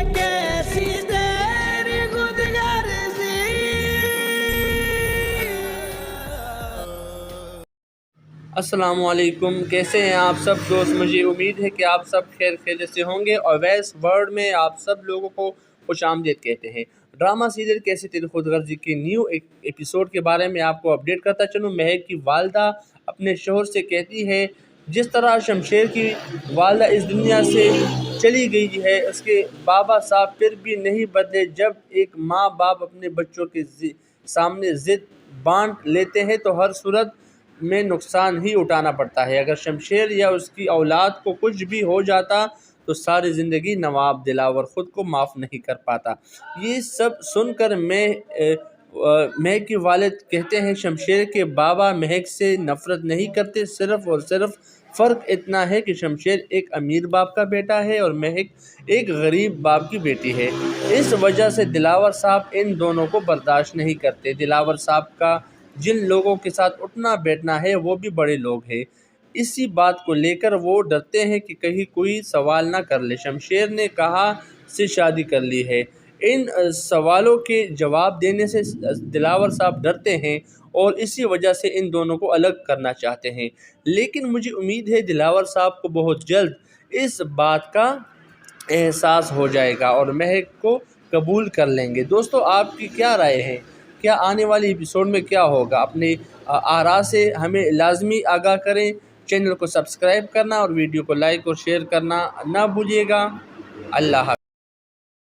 कैसी तेरी खुदगर्जी। अस्सलामुअलैकुम, कैसे हैं आप सब दोस्त। मुझे उम्मीद है कि आप सब खैर खैरियत से होंगे और वैस वर्ल्ड में आप सब लोगों को खुशामदीद कहते हैं। ड्रामा सीरियल कैसे तेरी खुदगर्जी के न्यू एपिसोड के बारे में आपको अपडेट करता चलूँ। महक की वालदा अपने शोहर से कहती है, जिस तरह शमशेर की वालदा इस दुनिया से चली गई है, उसके बाबा साहब फिर भी नहीं बदले। जब एक माँ बाप अपने बच्चों के सामने ज़िद बांट लेते हैं तो हर सूरत में नुकसान ही उठाना पड़ता है। अगर शमशेर या उसकी औलाद को कुछ भी हो जाता तो सारी ज़िंदगी नवाब दिलावर ख़ुद को माफ़ नहीं कर पाता। ये सब सुनकर महक के वालिद कहते हैं, शमशेर के बाबा महक से नफ़रत नहीं करते, सिर्फ़ और सिर्फ फ़र्क इतना है कि शमशेर एक अमीर बाप का बेटा है और महक एक गरीब बाप की बेटी है। इस वजह से दिलावर साहब इन दोनों को बर्दाश्त नहीं करते। दिलावर साहब का जिन लोगों के साथ उठना बैठना है वो भी बड़े लोग हैं। इसी बात को लेकर वो डरते हैं कि कहीं कोई सवाल ना कर ले। शमशेर ने कहाँ से शादी कर ली है। इन सवालों के जवाब देने से दिलावर साहब डरते हैं और इसी वजह से इन दोनों को अलग करना चाहते हैं। लेकिन मुझे उम्मीद है दिलावर साहब को बहुत जल्द इस बात का एहसास हो जाएगा और महक को कबूल कर लेंगे। दोस्तों, आपकी क्या राय है? क्या आने वाले एपिसोड में क्या होगा? अपने आरा से हमें लाजमी आगाह करें। चैनल को सब्सक्राइब करना और वीडियो को लाइक और शेयर करना ना भूलिएगा। अल्लाह हाफ़िज़।